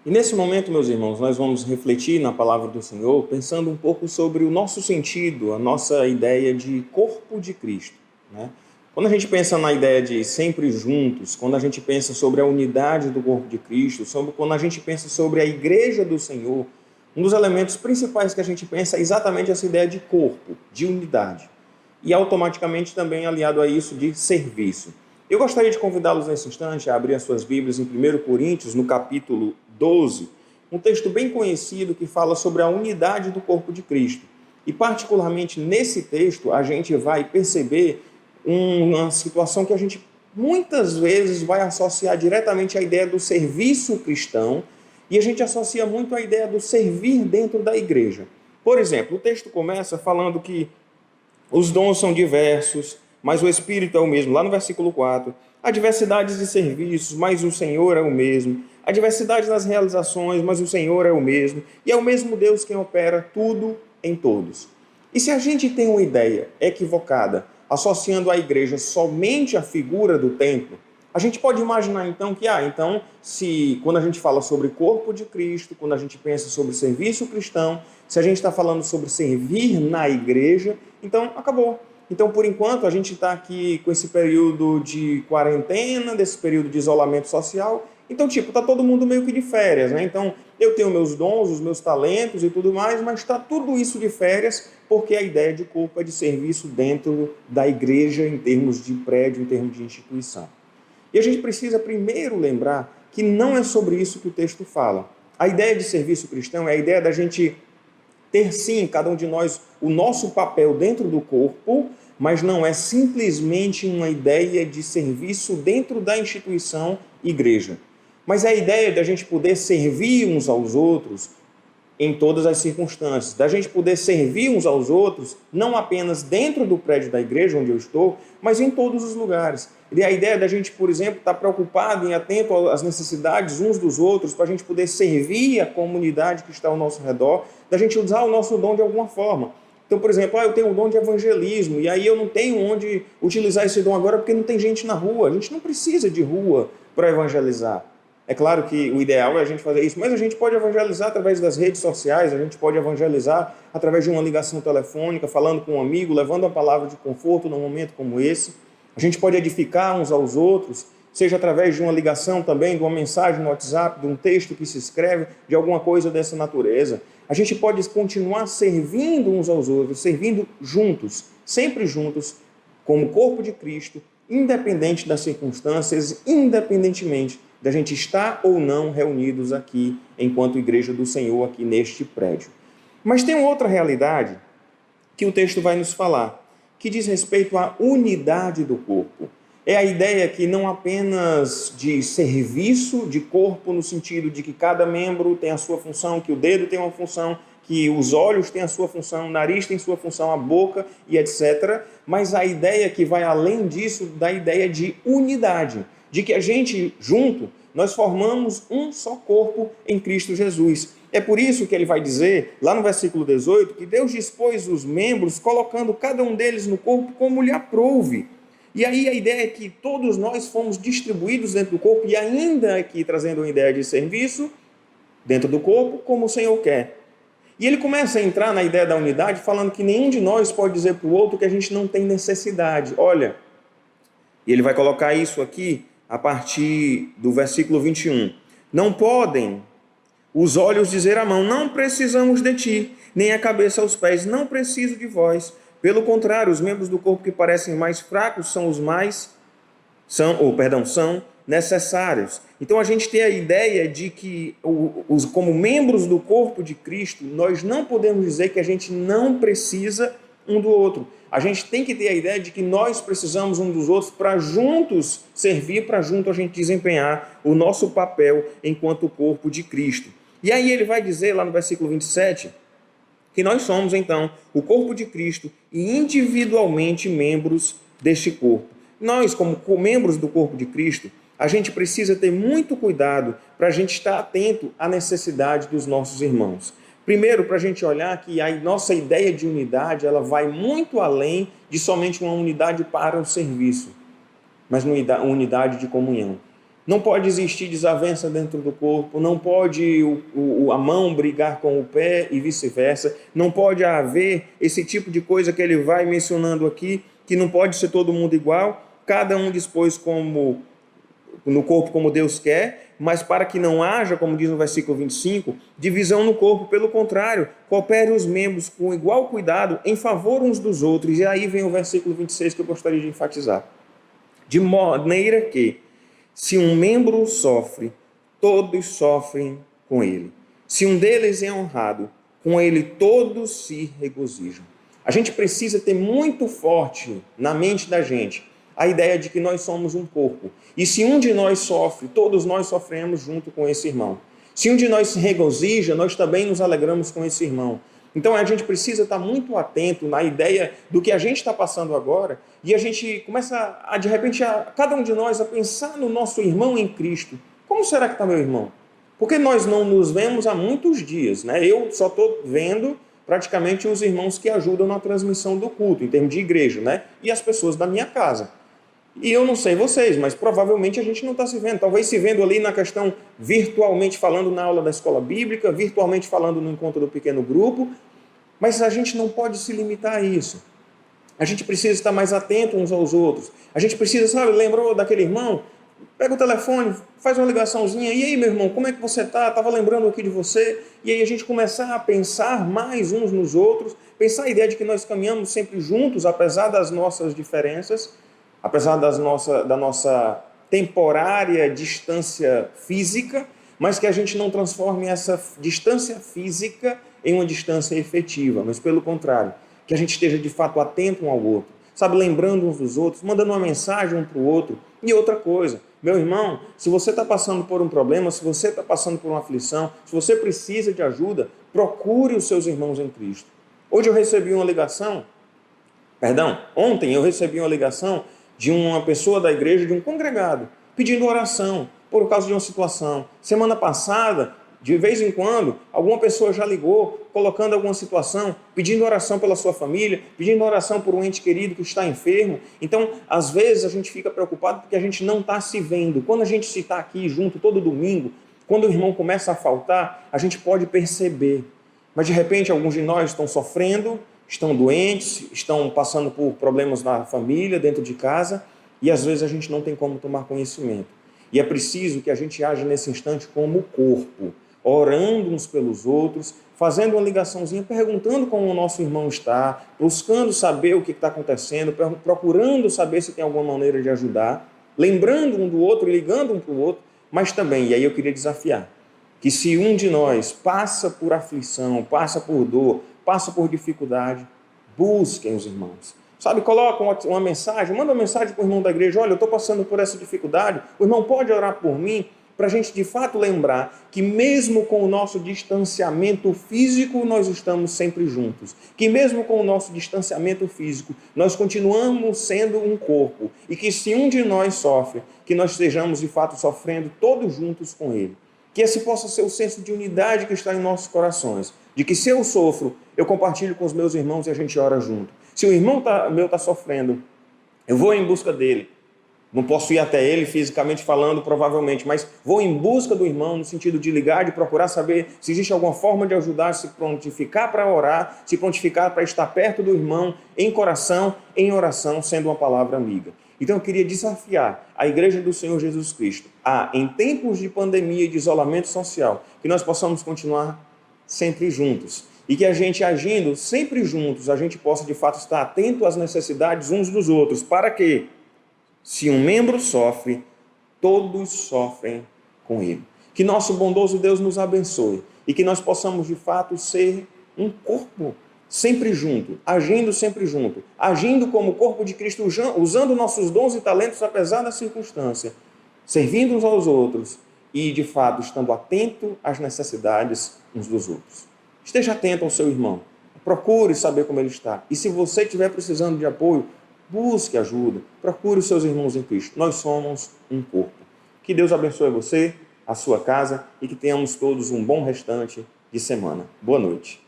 E nesse momento, meus irmãos, nós vamos refletir na palavra do Senhor, pensando um pouco sobre o nosso sentido, a nossa ideia de corpo de Cristo, né? Quando a gente pensa na ideia de sempre juntos, quando a gente pensa sobre a unidade do corpo de Cristo, quando a gente pensa sobre a igreja do Senhor, um dos elementos principais que a gente pensa é exatamente essa ideia de corpo, de unidade. E automaticamente também aliado a isso de serviço. Eu gostaria de convidá-los nesse instante a abrir as suas Bíblias em 1 Coríntios, no capítulo 12, um texto bem conhecido que fala sobre a unidade do corpo de Cristo. E particularmente nesse texto a gente vai perceber uma situação que a gente muitas vezes vai associar diretamente à ideia do serviço cristão, e a gente associa muito a ideia do servir dentro da igreja. Por exemplo, o texto começa falando que os dons são diversos, mas o Espírito é o mesmo. Lá no versículo 4, há diversidades de serviços, mas o Senhor é o mesmo. Há diversidade nas realizações, mas o Senhor é o mesmo. E é o mesmo Deus quem opera tudo em todos. E se a gente tem uma ideia equivocada, associando a igreja somente à figura do templo, a gente pode imaginar então que, se quando a gente fala sobre corpo de Cristo, quando a gente pensa sobre serviço cristão, se a gente está falando sobre servir na igreja, então acabou. Então, por enquanto, a gente está aqui com esse período de quarentena, desse período de isolamento social. Então, está todo mundo meio que de férias, né? Então, eu tenho meus dons, os meus talentos e tudo mais, mas está tudo isso de férias, porque a ideia de corpo é de serviço dentro da igreja, em termos de prédio, em termos de instituição. E a gente precisa primeiro lembrar que não é sobre isso que o texto fala. A ideia de serviço cristão é a ideia da gente ter sim, cada um de nós, o nosso papel dentro do corpo, mas não é simplesmente uma ideia de serviço dentro da instituição igreja. Mas é a ideia de a gente poder servir uns aos outros em todas as circunstâncias, da gente poder servir uns aos outros, não apenas dentro do prédio da igreja onde eu estou, mas em todos os lugares. E a ideia da gente, por exemplo, estar preocupado e atento às necessidades uns dos outros, para a gente poder servir a comunidade que está ao nosso redor, da gente usar o nosso dom de alguma forma. Então, por exemplo, eu tenho o dom de evangelismo, e aí eu não tenho onde utilizar esse dom agora porque não tem gente na rua. A gente não precisa de rua para evangelizar. É claro que o ideal é a gente fazer isso, mas a gente pode evangelizar através das redes sociais, a gente pode evangelizar através de uma ligação telefônica, falando com um amigo, levando a palavra de conforto num momento como esse. A gente pode edificar uns aos outros, seja através de uma ligação também, de uma mensagem no WhatsApp, de um texto que se escreve, de alguma coisa dessa natureza. A gente pode continuar servindo uns aos outros, servindo juntos, sempre juntos, como corpo de Cristo, independente das circunstâncias, independentemente da gente estar ou não reunidos aqui, enquanto igreja do Senhor, aqui neste prédio. Mas tem outra realidade que o texto vai nos falar, que diz respeito à unidade do corpo. É a ideia que não apenas de serviço de corpo, no sentido de que cada membro tem a sua função, que o dedo tem uma função, que os olhos têm a sua função, o nariz tem sua função, a boca e etc. Mas a ideia que vai além disso, da ideia de unidade, de que a gente, junto, nós formamos um só corpo em Cristo Jesus. É por isso que ele vai dizer, lá no versículo 18, que Deus dispôs os membros, colocando cada um deles no corpo como lhe aprouve. E aí a ideia é que todos nós fomos distribuídos dentro do corpo, e ainda aqui trazendo uma ideia de serviço dentro do corpo, como o Senhor quer. E ele começa a entrar na ideia da unidade, falando que nenhum de nós pode dizer para o outro que a gente não tem necessidade. Olha, e ele vai colocar isso aqui a partir do versículo 21. Não podem os olhos dizer à mão, não precisamos de ti, nem a cabeça aos pés, não preciso de vós. Pelo contrário, os membros do corpo que parecem mais fracos são são necessários. Então a gente tem a ideia de que, como membros do corpo de Cristo, nós não podemos dizer que a gente não precisa um do outro. A gente tem que ter a ideia de que nós precisamos um dos outros para juntos servir, para junto a gente desempenhar o nosso papel enquanto corpo de Cristo. E aí ele vai dizer lá no versículo 27 que nós somos então o corpo de Cristo e individualmente membros deste corpo. Nós, como membros do corpo de Cristo, a gente precisa ter muito cuidado para a gente estar atento à necessidade dos nossos irmãos. Primeiro, para a gente olhar que a nossa ideia de unidade ela vai muito além de somente uma unidade para o serviço, mas uma unidade de comunhão. Não pode existir desavença dentro do corpo, não pode a mão brigar com o pé e vice-versa, não pode haver esse tipo de coisa que ele vai mencionando aqui, que não pode ser todo mundo igual, cada um dispôs como no corpo como Deus quer, mas para que não haja, como diz no versículo 25, divisão no corpo, pelo contrário, coopere os membros com igual cuidado em favor uns dos outros. E aí vem o versículo 26 que eu gostaria de enfatizar. De maneira que, se um membro sofre, todos sofrem com ele. Se um deles é honrado, com ele todos se regozijam. A gente precisa ter muito forte na mente da gente a ideia de que nós somos um corpo. E se um de nós sofre, todos nós sofremos junto com esse irmão. Se um de nós se regozija, nós também nos alegramos com esse irmão. Então a gente precisa estar muito atento na ideia do que a gente está passando agora, e a gente começa, de repente, cada um de nós a pensar no nosso irmão em Cristo. Como será que está meu irmão? Porque nós não nos vemos há muitos dias, né? Eu só estou vendo praticamente os irmãos que ajudam na transmissão do culto, em termos de igreja, né? E as pessoas da minha casa. E eu não sei vocês, mas provavelmente a gente não está se vendo. Talvez se vendo ali na questão virtualmente falando na aula da escola bíblica, virtualmente falando no encontro do pequeno grupo, mas a gente não pode se limitar a isso. A gente precisa estar mais atento uns aos outros. A gente precisa, sabe, lembrou daquele irmão? Pega o telefone, faz uma ligaçãozinha. E aí, meu irmão, como é que você está? Estava lembrando aqui de você. E aí a gente começar a pensar mais uns nos outros, pensar a ideia de que nós caminhamos sempre juntos, apesar das nossas diferenças, apesar da nossa temporária distância física, mas que a gente não transforme essa distância física em uma distância efetiva, mas pelo contrário, que a gente esteja de fato atento um ao outro, sabe, lembrando uns dos outros, mandando uma mensagem um para o outro. E outra coisa, meu irmão, se você está passando por um problema, se você está passando por uma aflição, se você precisa de ajuda, procure os seus irmãos em Cristo. Ontem eu recebi uma ligação de uma pessoa da igreja, de um congregado, pedindo oração por causa de uma situação. Semana passada, de vez em quando, alguma pessoa já ligou, colocando alguma situação, pedindo oração pela sua família, pedindo oração por um ente querido que está enfermo. Então, às vezes a gente fica preocupado porque a gente não está se vendo. Quando a gente se está aqui junto todo domingo, quando o irmão começa a faltar, a gente pode perceber. Mas de repente alguns de nós estão sofrendo, estão doentes, estão passando por problemas na família, dentro de casa, e às vezes a gente não tem como tomar conhecimento. E é preciso que a gente age nesse instante como corpo, orando uns pelos outros, fazendo uma ligaçãozinha, perguntando como o nosso irmão está, buscando saber o que está acontecendo, procurando saber se tem alguma maneira de ajudar, lembrando um do outro, ligando um para o outro, mas também, e aí eu queria desafiar, que se um de nós passa por aflição, passa por dor, passa por dificuldade, busquem os irmãos. Sabe, coloca uma mensagem, manda uma mensagem para o irmão da igreja, olha, eu estou passando por essa dificuldade, o irmão pode orar por mim, para a gente de fato lembrar que mesmo com o nosso distanciamento físico, nós estamos sempre juntos. Que mesmo com o nosso distanciamento físico, nós continuamos sendo um corpo. E que se um de nós sofre, que nós estejamos de fato sofrendo todos juntos com ele. Que esse possa ser o senso de unidade que está em nossos corações. De que se eu sofro, eu compartilho com os meus irmãos e a gente ora junto. Se o irmão meu está sofrendo, eu vou em busca dele. Não posso ir até ele fisicamente falando, provavelmente, mas vou em busca do irmão no sentido de ligar, de procurar saber se existe alguma forma de ajudar, se prontificar para orar, se prontificar para estar perto do irmão, em coração, em oração, sendo uma palavra amiga. Então eu queria desafiar a Igreja do Senhor Jesus Cristo em tempos de pandemia e de isolamento social, que nós possamos continuar sempre juntos. E que a gente agindo sempre juntos, a gente possa de fato estar atento às necessidades uns dos outros, para que, se um membro sofre, todos sofrem com ele. Que nosso bondoso Deus nos abençoe e que nós possamos de fato ser um corpo sempre junto, agindo sempre junto, agindo como corpo de Cristo, usando nossos dons e talentos apesar da circunstância, servindo uns aos outros e de fato estando atento às necessidades uns dos outros. Esteja atento ao seu irmão, procure saber como ele está. E se você estiver precisando de apoio, busque ajuda, procure os seus irmãos em Cristo. Nós somos um corpo. Que Deus abençoe você, a sua casa e que tenhamos todos um bom restante de semana. Boa noite.